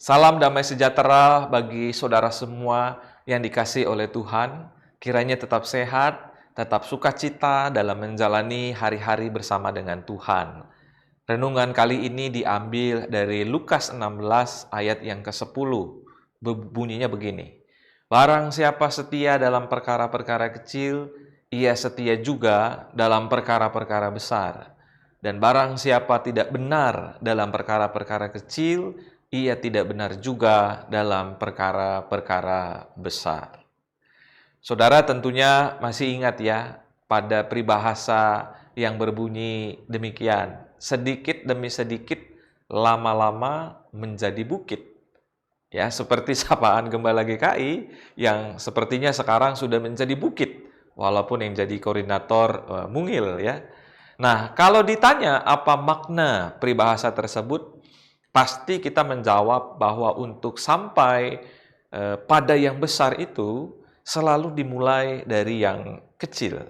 Salam damai sejahtera bagi saudara semua yang dikasihi oleh Tuhan. Kiranya tetap sehat, tetap sukacita dalam menjalani hari-hari bersama dengan Tuhan. Renungan kali ini diambil dari Lukas 16 ayat yang ke-10. Bunyinya begini. Barang siapa setia dalam perkara-perkara kecil, ia setia juga dalam perkara-perkara besar. Dan barang siapa tidak benar dalam perkara-perkara kecil, ia tidak benar juga dalam perkara-perkara besar. Saudara tentunya masih ingat ya, pada peribahasa yang berbunyi demikian, sedikit demi sedikit, lama-lama menjadi bukit. Ya, seperti sapaan Gembala GKI yang sepertinya sekarang sudah menjadi bukit, walaupun yang jadi koordinator mungil ya. Nah, kalau ditanya apa makna peribahasa tersebut, pasti kita menjawab bahwa untuk sampai pada yang besar itu selalu dimulai dari yang kecil.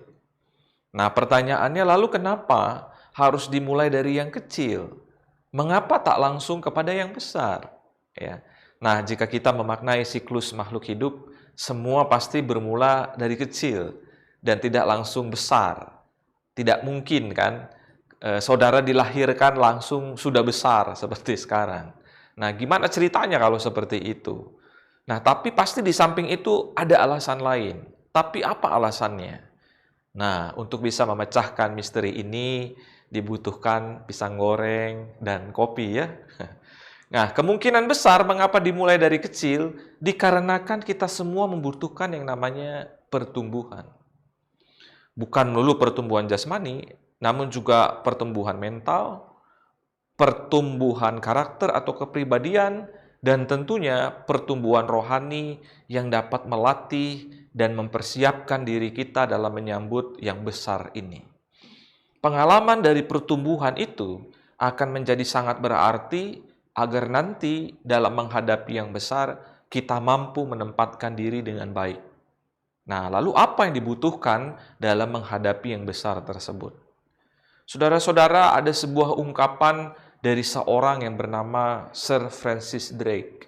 Nah, pertanyaannya lalu kenapa harus dimulai dari yang kecil? Mengapa tak langsung kepada yang besar? Ya. Nah, jika kita memaknai siklus makhluk hidup, semua pasti bermula dari kecil dan tidak langsung besar. Tidak mungkin kan, saudara dilahirkan langsung sudah besar seperti sekarang. Nah, gimana ceritanya kalau seperti itu? Nah, tapi pasti di samping itu ada alasan lain. Tapi apa alasannya? Nah, untuk bisa memecahkan misteri ini dibutuhkan pisang goreng dan kopi ya. Nah, kemungkinan besar mengapa dimulai dari kecil dikarenakan kita semua membutuhkan yang namanya pertumbuhan. Bukan melulu pertumbuhan jasmani, namun juga pertumbuhan mental, pertumbuhan karakter atau kepribadian, dan tentunya pertumbuhan rohani yang dapat melatih dan mempersiapkan diri kita dalam menyambut yang besar ini. Pengalaman dari pertumbuhan itu akan menjadi sangat berarti agar nanti dalam menghadapi yang besar kita mampu menempatkan diri dengan baik. Nah, lalu apa yang dibutuhkan dalam menghadapi yang besar tersebut? Saudara-saudara, ada sebuah ungkapan dari seorang yang bernama Sir Francis Drake.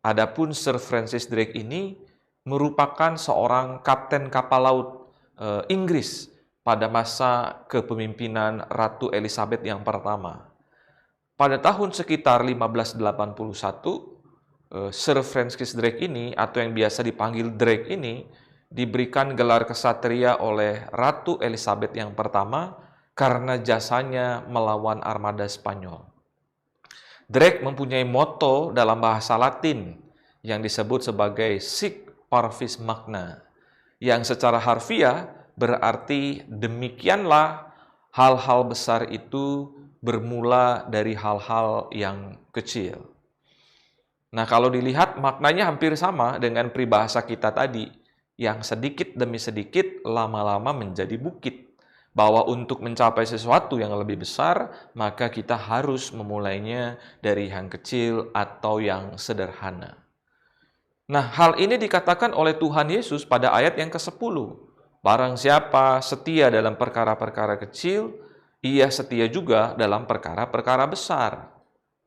Adapun Sir Francis Drake ini merupakan seorang kapten kapal laut Inggris pada masa kepemimpinan Ratu Elizabeth yang pertama. Pada tahun sekitar 1581, Sir Francis Drake ini, atau yang biasa dipanggil Drake ini, diberikan gelar kesatria oleh Ratu Elizabeth yang pertama karena jasanya melawan armada Spanyol. Drake mempunyai moto dalam bahasa Latin yang disebut sebagai Sic Parvis Magna, yang secara harfiah berarti demikianlah hal-hal besar itu bermula dari hal-hal yang kecil. Nah, kalau dilihat maknanya hampir sama dengan peribahasa kita tadi, yang sedikit demi sedikit lama-lama menjadi bukit. Bahwa untuk mencapai sesuatu yang lebih besar, maka kita harus memulainya dari yang kecil atau yang sederhana. Nah, hal ini dikatakan oleh Tuhan Yesus pada ayat yang ke-10. Barang siapa setia dalam perkara-perkara kecil, ia setia juga dalam perkara-perkara besar.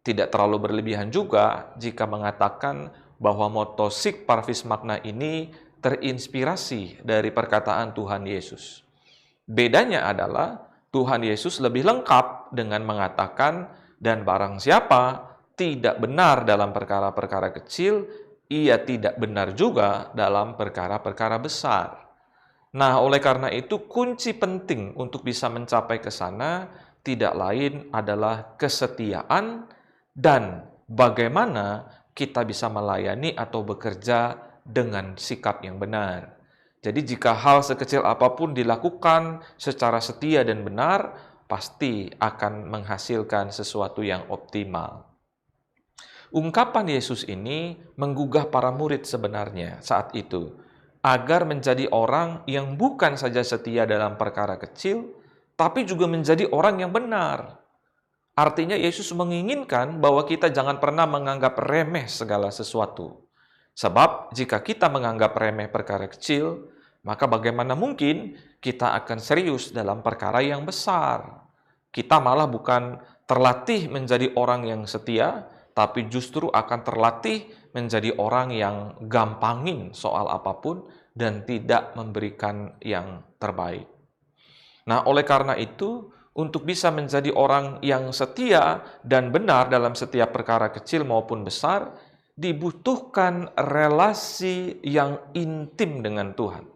Tidak terlalu berlebihan juga jika mengatakan bahwa moto Sic Parvis Magna ini terinspirasi dari perkataan Tuhan Yesus. Bedanya adalah Tuhan Yesus lebih lengkap dengan mengatakan, dan barang siapa tidak benar dalam perkara-perkara kecil, ia tidak benar juga dalam perkara-perkara besar. Nah, oleh karena itu kunci penting untuk bisa mencapai ke sana tidak lain adalah kesetiaan dan bagaimana kita bisa melayani atau bekerja dengan sikap yang benar. Jadi jika hal sekecil apapun dilakukan secara setia dan benar, pasti akan menghasilkan sesuatu yang optimal. Ungkapan Yesus ini menggugah para murid sebenarnya saat itu, agar menjadi orang yang bukan saja setia dalam perkara kecil, tapi juga menjadi orang yang benar. Artinya Yesus menginginkan bahwa kita jangan pernah menganggap remeh segala sesuatu. Sebab jika kita menganggap remeh perkara kecil, maka bagaimana mungkin kita akan serius dalam perkara yang besar? Kita malah bukan terlatih menjadi orang yang setia, tapi justru akan terlatih menjadi orang yang gampangin soal apapun dan tidak memberikan yang terbaik. Nah, oleh karena itu, untuk bisa menjadi orang yang setia dan benar dalam setiap perkara kecil maupun besar, dibutuhkan relasi yang intim dengan Tuhan.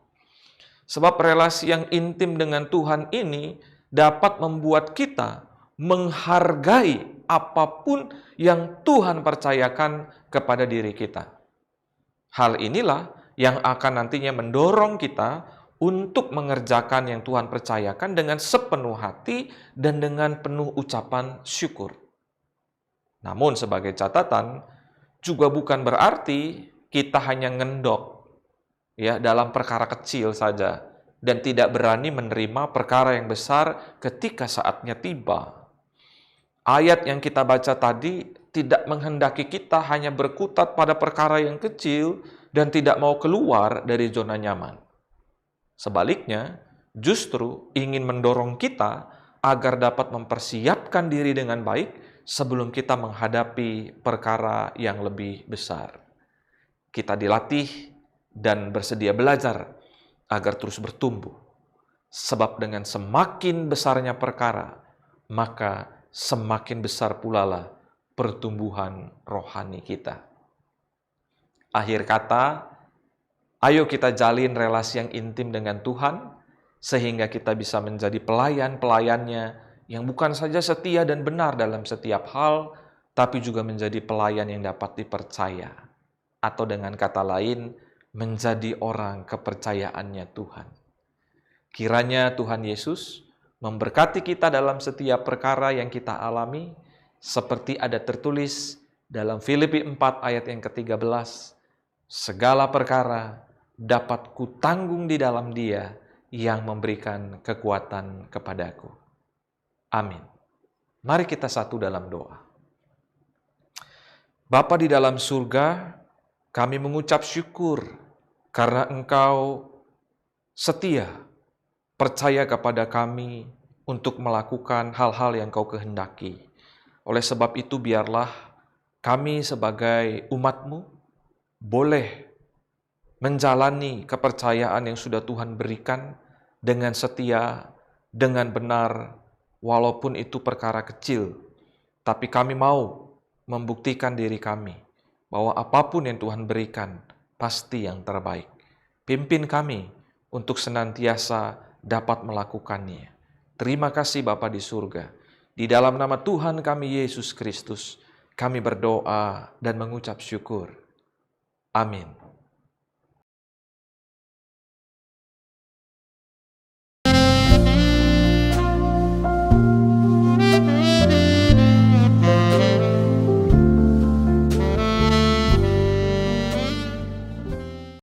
Sebab relasi yang intim dengan Tuhan ini dapat membuat kita menghargai apapun yang Tuhan percayakan kepada diri kita. Hal inilah yang akan nantinya mendorong kita untuk mengerjakan yang Tuhan percayakan dengan sepenuh hati dan dengan penuh ucapan syukur. Namun sebagai catatan, juga bukan berarti kita hanya ngendok ya dalam perkara kecil saja dan tidak berani menerima perkara yang besar ketika saatnya tiba. Ayat yang kita baca tadi tidak menghendaki kita hanya berkutat pada perkara yang kecil dan tidak mau keluar dari zona nyaman. Sebaliknya, justru ingin mendorong kita agar dapat mempersiapkan diri dengan baik sebelum kita menghadapi perkara yang lebih besar. Kita dilatih dan bersedia belajar agar terus bertumbuh. Sebab dengan semakin besarnya perkara, maka semakin besar pula lah pertumbuhan rohani kita. Akhir kata, ayo kita jalin relasi yang intim dengan Tuhan, sehingga kita bisa menjadi pelayan-pelayannya yang bukan saja setia dan benar dalam setiap hal, tapi juga menjadi pelayan yang dapat dipercaya. Atau dengan kata lain, menjadi orang kepercayaannya Tuhan. Kiranya Tuhan Yesus memberkati kita dalam setiap perkara yang kita alami, seperti ada tertulis dalam Filipi 4 ayat yang ke-13, segala perkara dapat kutanggung di dalam Dia yang memberikan kekuatan kepadaku. Amin. Mari kita satu dalam doa. Bapa di dalam surga, kami mengucap syukur karena Engkau setia, percaya kepada kami untuk melakukan hal-hal yang Kau kehendaki. Oleh sebab itu biarlah kami sebagai umat-Mu boleh menjalani kepercayaan yang sudah Tuhan berikan dengan setia, dengan benar, walaupun itu perkara kecil. Tapi kami mau membuktikan diri kami bahwa apapun yang Tuhan berikan pasti yang terbaik. Pimpin kami untuk senantiasa dapat melakukannya. Terima kasih Bapa di surga. Di dalam nama Tuhan kami Yesus Kristus, kami berdoa dan mengucap syukur. Amin.